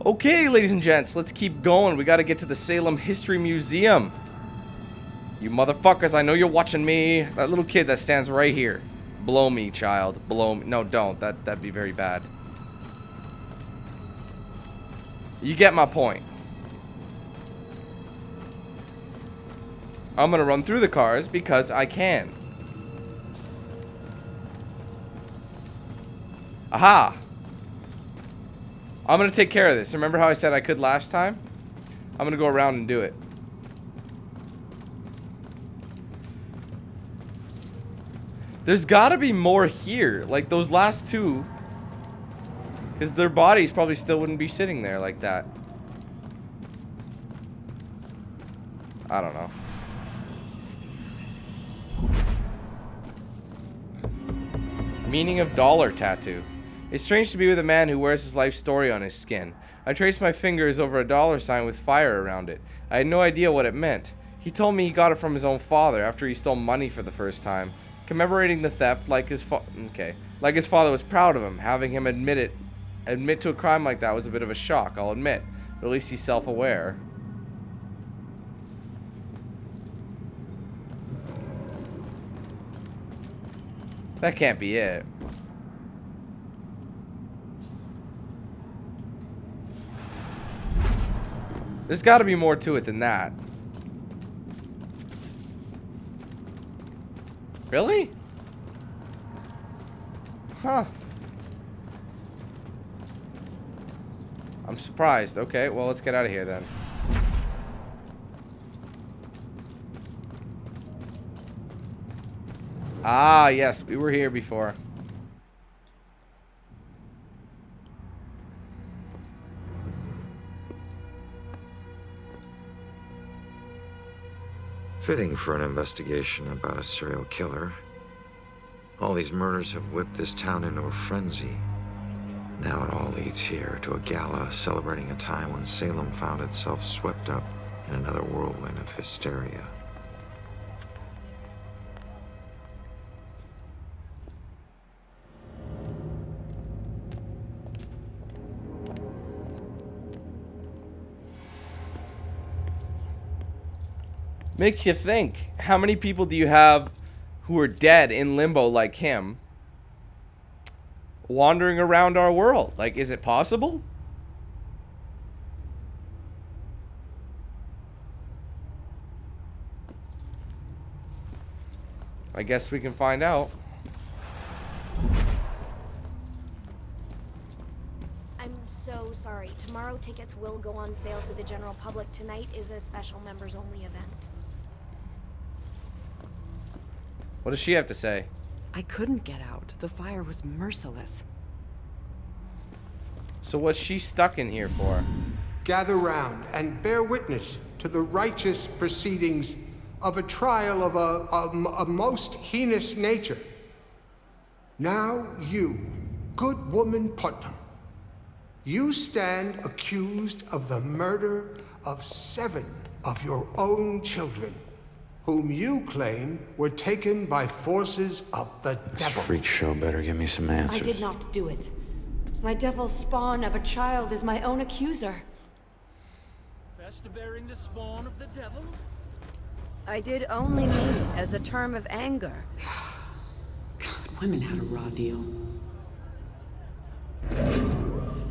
Okay, ladies and gents, let's keep going. We gotta get to the Salem History Museum. You motherfuckers, I know you're watching me. That little kid that stands right here. Blow me, child. Blow me. No, don't. That'd be very bad. You get my point. I'm gonna run through the cars because I can. Aha! I'm gonna take care of this. Remember how I said I could last time? I'm gonna go around and do it. There's gotta be more here. Like those last two. Because their bodies probably still wouldn't be sitting there like that. I don't know. Meaning of dollar tattoo. It's strange to be with a man who wears his life story on his skin. I traced my fingers over a dollar sign with fire around it. I had no idea what it meant. He told me he got it from his own father after he stole money for the first time. Commemorating the theft like his like his father was proud of him. Having him admit to a crime like that was a bit of a shock, I'll admit. But at least he's self-aware. That can't be it. There's got to be more to it than that. Really? Huh. I'm surprised. Okay, well, let's get out of here then. Ah, yes, we were here before. Fitting for an investigation about a serial killer. All these murders have whipped this town into a frenzy. Now it all leads here to a gala celebrating a time when Salem found itself swept up in another whirlwind of hysteria. Makes you think, how many people do you have who are dead in limbo like him wandering around our world? Like, is it possible? I guess we can find out. I'm so sorry. Tomorrow tickets will go on sale to the general public. Tonight is a special members only event. What does she have to say? I couldn't get out. The fire was merciless. So what's she stuck in here for? Gather round and bear witness to the righteous proceedings of a trial of a most heinous nature. Now you, good woman Putnam, you stand accused of the murder of 7 of your own children, whom you claim were taken by forces of the devil. This freak show better give me some answers. I did not do it. My devil's spawn of a child is my own accuser. Fester bearing the spawn of the devil? I did only mean it as a term of anger. God, women had a raw deal.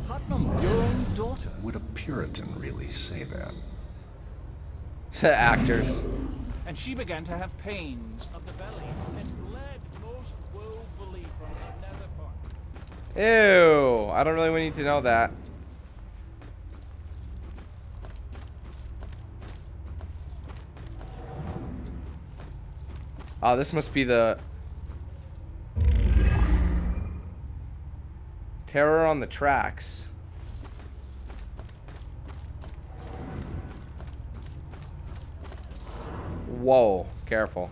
Putnam, your own daughter. Would a Puritan really say that? Actors. And she began to have pains of the belly and bled most woefully from the nether part. Ew. I don't really need to know that. Oh, this must be the Terror on the Tracks. Whoa, careful.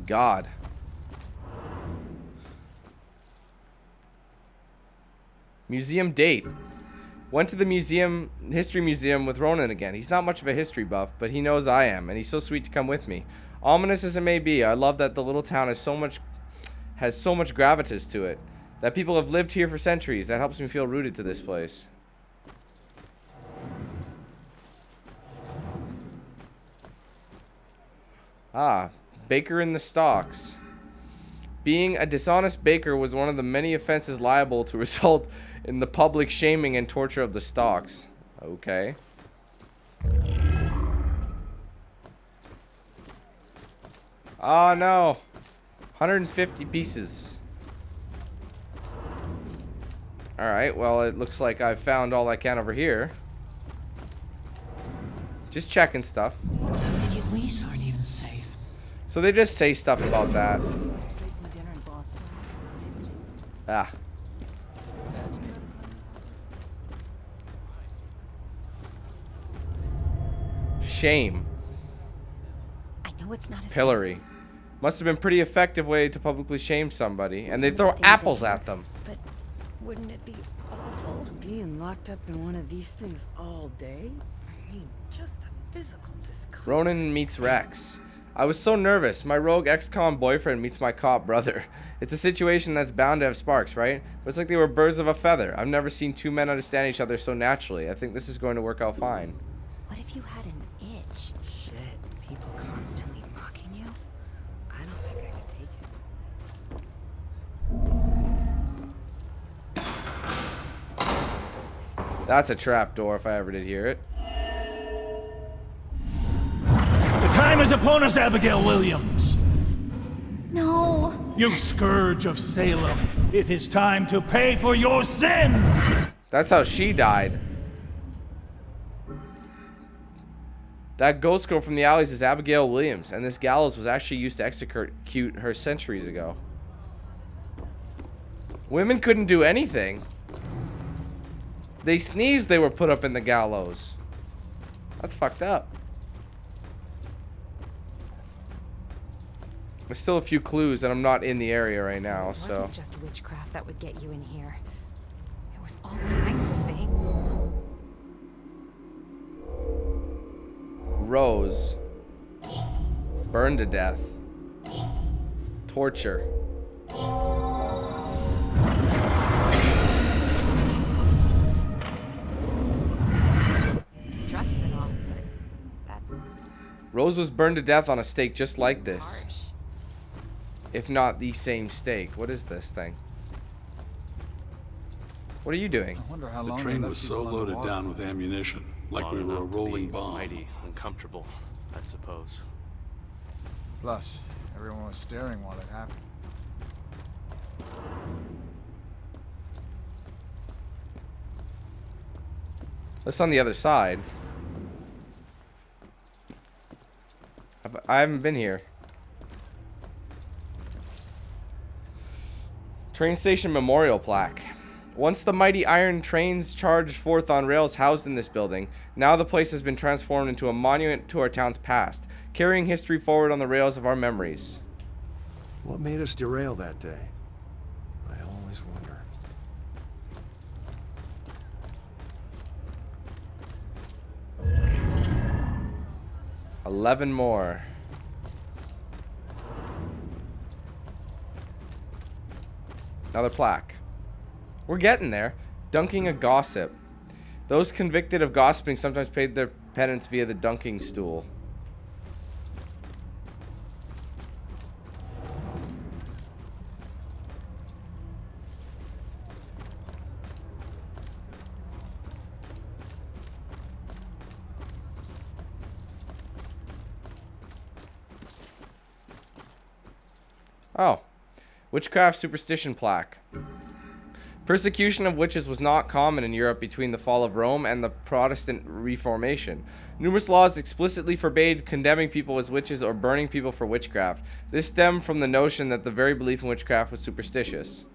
God. Museum date. Went to the history museum with Ronan again. He's not much of a history buff, but he knows I am, and he's so sweet to come with me. Ominous as it may be, I love that the little town has so much gravitas to it. That people have lived here for centuries. That helps me feel rooted to this place. Ah, baker in the stocks. Being a dishonest baker was one of the many offenses liable to result in the public shaming and torture of the stocks. Okay. Oh no. 150 pieces. Alright, well it looks like I've found all I can over here. Just checking stuff. Police aren't even safe. So they just say stuff about that. Ah. Shame. I know it's not as Pillory. Must have been pretty effective way to publicly shame somebody. And they Some throw things in apples here, at them. But wouldn't it be awful? Being locked up in one of these things all day? I mean, just the physical discomfort. Ronan meets Rex. I was so nervous. My rogue ex-con boyfriend meets my cop brother. It's a situation that's bound to have sparks, right? But it's like they were birds of a feather. I've never seen two men understand each other so naturally. I think this is going to work out fine. What if you had an itch? Shit, people constantly mocking you? I don't think I could take it. That's a trap door if I ever did hear it. The time is upon us, Abigail Williams. No. You scourge of Salem. It is time to pay for your sin. That's how she died. That ghost girl from the alleys is Abigail Williams, and this gallows was actually used to execute her centuries ago. Women couldn't do anything. They sneezed, they were put up in the gallows. That's fucked up. There's still a few clues, and I'm not in the area right now, It so. wasn't just witchcraft that would get you in here. It was all kinds of things. Rose. Burned to death. Torture. It's destructive and all, but that's Rose was burned to death on a stake just like this. harsh. If not the same stake. What is this thing? What are you doing? I wonder how The long train they was left so people loaded underwater. down with ammunition, like we Long were a enough to rolling be bomb. mighty uncomfortable, I suppose. Plus, everyone was staring while it happened. What's on the other side? I haven't been here. Train station memorial plaque. Once the mighty iron trains charged forth on rails housed in this building, now the place has been transformed into a monument to our town's past, carrying history forward on the rails of our memories. What made us derail that day? I always wonder. $11 more. Another plaque. We're getting there. Dunking a gossip. Those convicted of gossiping sometimes paid their penance via the dunking stool. Oh. Witchcraft superstition plaque. Persecution of witches was not common in Europe between the fall of Rome and the Protestant Reformation. Numerous laws explicitly forbade condemning people as witches or burning people for witchcraft. This stemmed from the notion that the very belief in witchcraft was superstitious.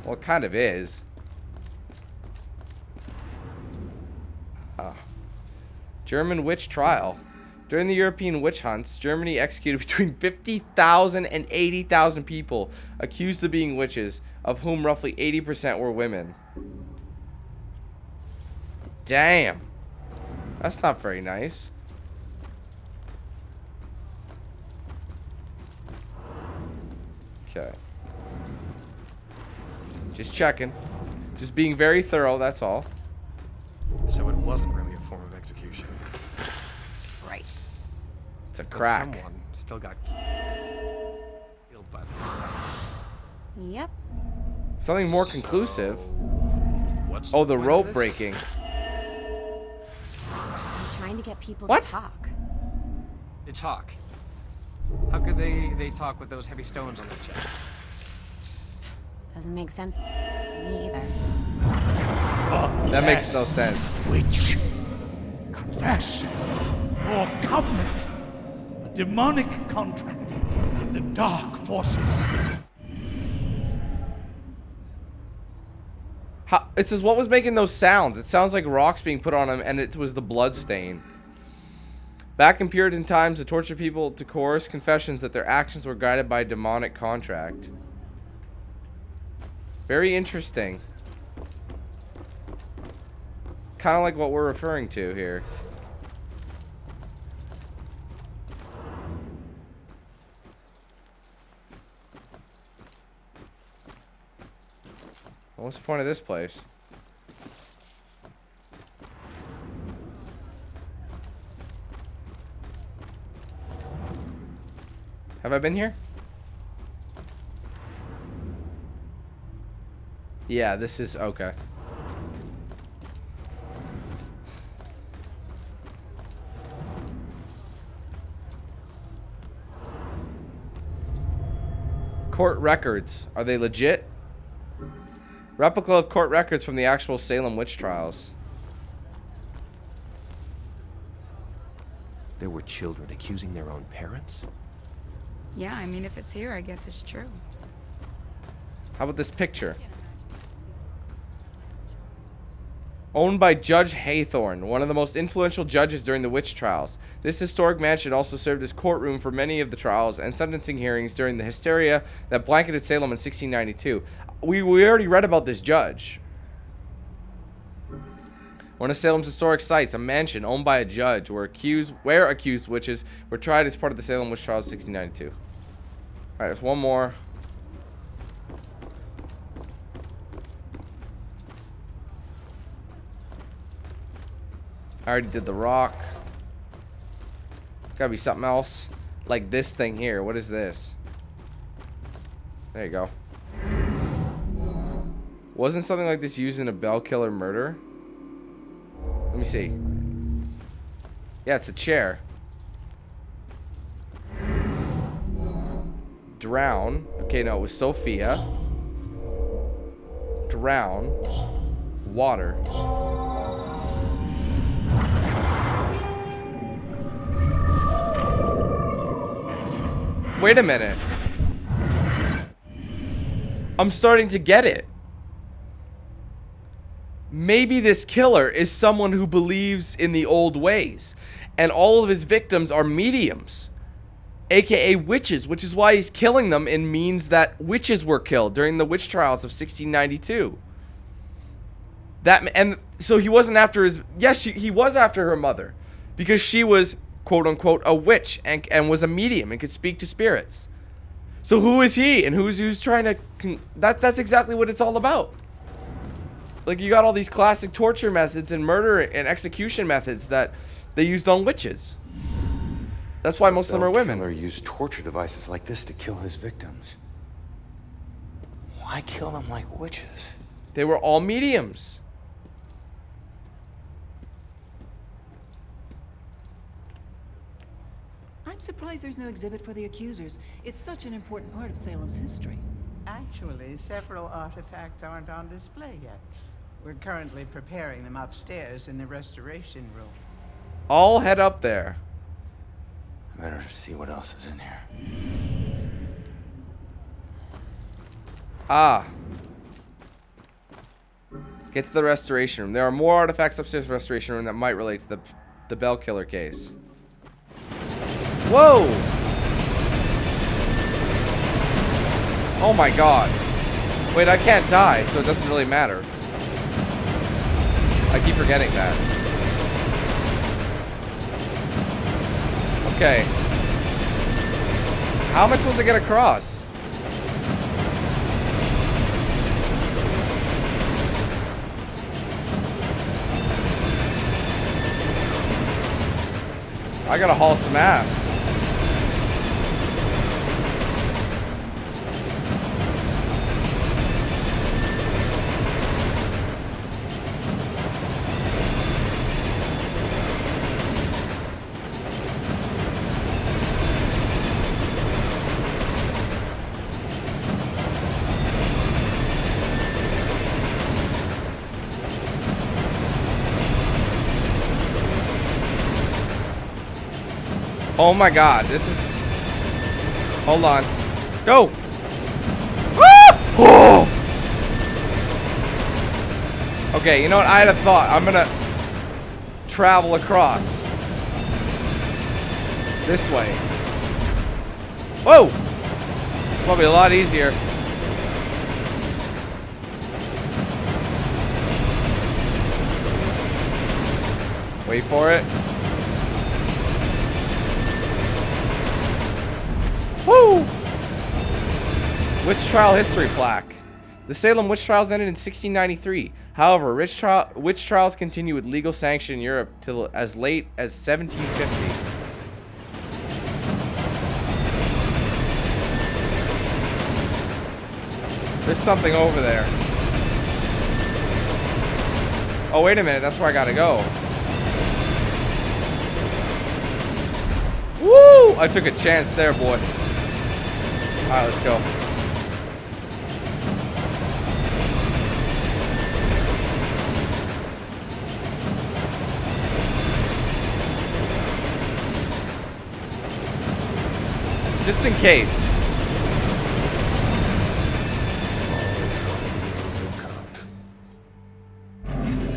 Well, it kind of is. German witch trial. During the European witch hunts, Germany executed between 50,000 and 80,000 people accused of being witches, of whom roughly 80% were women. Damn. That's not very nice. Okay. Just checking. Just being very thorough, that's all. So it wasn't really a form of execution. Right. It's a But crack. someone still got killed by this. Yep. Something more conclusive. What's Oh, the point of rope this? breaking. I'm trying to get people What? to talk. They talk. How could they talk with those heavy stones on their chests? Doesn't make sense to me either. That makes no sense. Witch. Confess. Or covenant. A demonic contract with the dark forces. It says, what was making those sounds? It sounds like rocks being put on them, and it was the blood stain. Back in Puritan times, to torture people to coerce confessions that their actions were guided by a demonic contract. Very interesting. Kind of like what we're referring to here. What's the point of this place? Have I been here? Yeah, this is okay. Court records. Are they legit? Replica of court records from the actual Salem witch trials. There were children accusing their own parents? Yeah, I mean, if it's here, I guess it's true. How about this picture? Owned by Judge Haythorne, one of the most influential judges during the witch trials. This historic mansion also served as courtroom for many of the trials and sentencing hearings during the hysteria that blanketed Salem in 1692. We already read about this judge. One of Salem's historic sites, a mansion owned by a judge where accused witches were tried as part of the Salem witch trials of 1692. Alright, there's one more. I already did the rock. Gotta be something else. Like this thing here. What is this? There you go. Wasn't something like this used in a Bell Killer murder? Let me see. Yeah, it's a chair. Drown. Okay, no, it was Sophia. Drown. Water. Wait a minute. I'm starting to get it. Maybe this killer is someone who believes in the old ways, and all of his victims are mediums, aka witches, which is why he's killing them and means that witches were killed during the witch trials of 1692. And so he wasn't after his... Yes, he was after her mother, because she was, quote unquote, a witch and was a medium and could speak to spirits. So who is he, and who's trying to... That's exactly what it's all about. Like, you got all these classic torture methods and murder and execution methods that they used on witches. That's why most of them are women. The killer used torture devices like this to kill his victims. Why kill them like witches? They were all mediums. I'm surprised there's no exhibit for the accusers. It's such an important part of Salem's history. Actually, several artifacts aren't on display yet. We're currently preparing them upstairs in the restoration room. I'll head up there. Better see what else is in here. Ah. Get to the restoration room. There are more artifacts upstairs in the restoration room that might relate to the Bell Killer case. Whoa! Oh my god. Wait, I can't die, so it doesn't really matter. I keep forgetting that. Okay. How am I supposed to get across? I gotta haul some ass. Oh my god, this is... Hold on. Go! Ah! Oh! Okay, you know what? I had a thought. I'm gonna travel across. This way. Whoa! It's probably a lot easier. Wait for it. Woo! Witch trial history plaque. The Salem witch trials ended in 1693. However, witch trials continue with legal sanction in Europe till as late as 1750. There's something over there. Oh, wait a minute. That's where I gotta go. Woo! I took a chance there, boy. Alright, let's go. Just in case.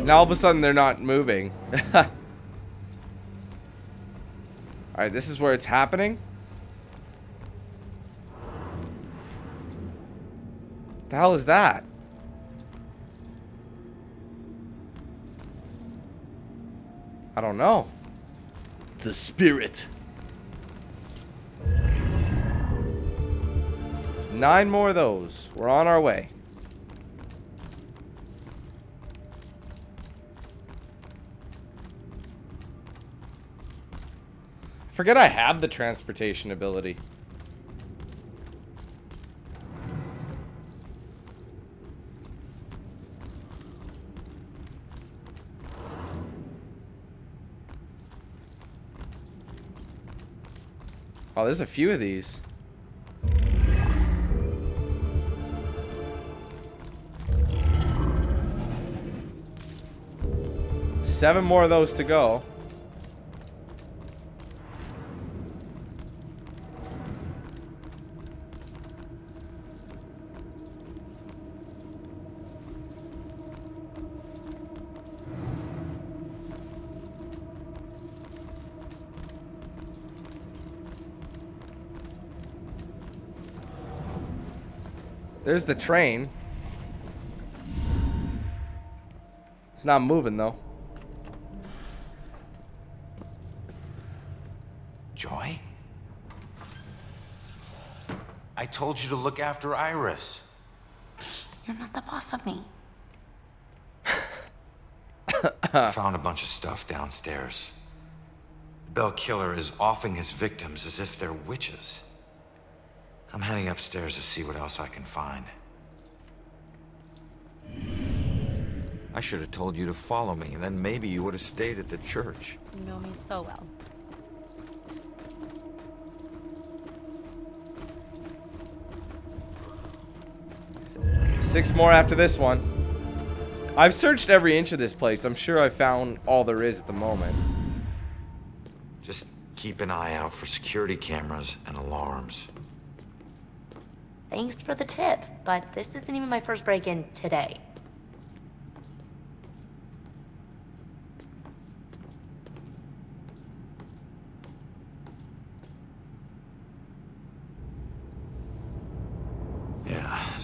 Now all of a sudden they're not moving. Alright, this is where it's happening. The hell is that? I don't know. It's a spirit. 9 more of those. We're on our way. Forget I have the transportation ability. Oh, there's a few of these. Seven more of those to go. There's the train. It's not moving though. Joy? I told you to look after Iris. You're not the boss of me. Found a bunch of stuff downstairs. The Bell Killer is offing his victims as if they're witches. I'm heading upstairs to see what else I can find. I should have told you to follow me, and then maybe you would have stayed at the church. You know me so well. Six more after this one. I've searched every inch of this place. I'm sure I found all there is at the moment. Just keep an eye out for security cameras and alarms. Thanks for the tip, but this isn't even my first break-in today.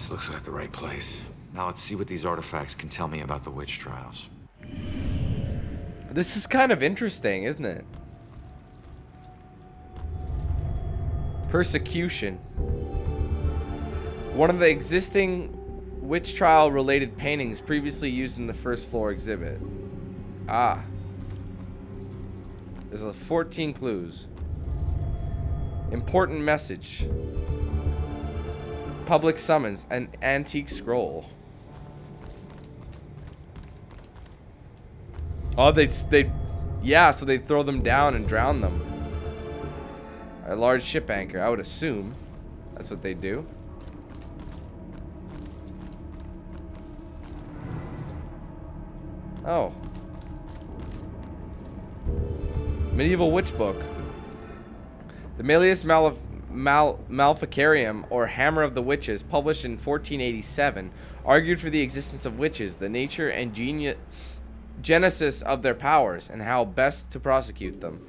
This looks like the right place. Now let's see what these artifacts can tell me about the witch trials. This is kind of interesting, isn't it? Persecution. One of the existing witch trial related paintings previously used in the first floor exhibit. Ah. There's 14 clues. Important message. Public summons. An antique scroll. Oh, yeah, so they'd throw them down and drown them. A large ship anchor, I would assume. That's what they do. Oh. Medieval witch book. The Malleus Maleficarium, or Hammer of the Witches, published in 1487, argued for the existence of witches, the nature and genesis of their powers, and how best to prosecute them.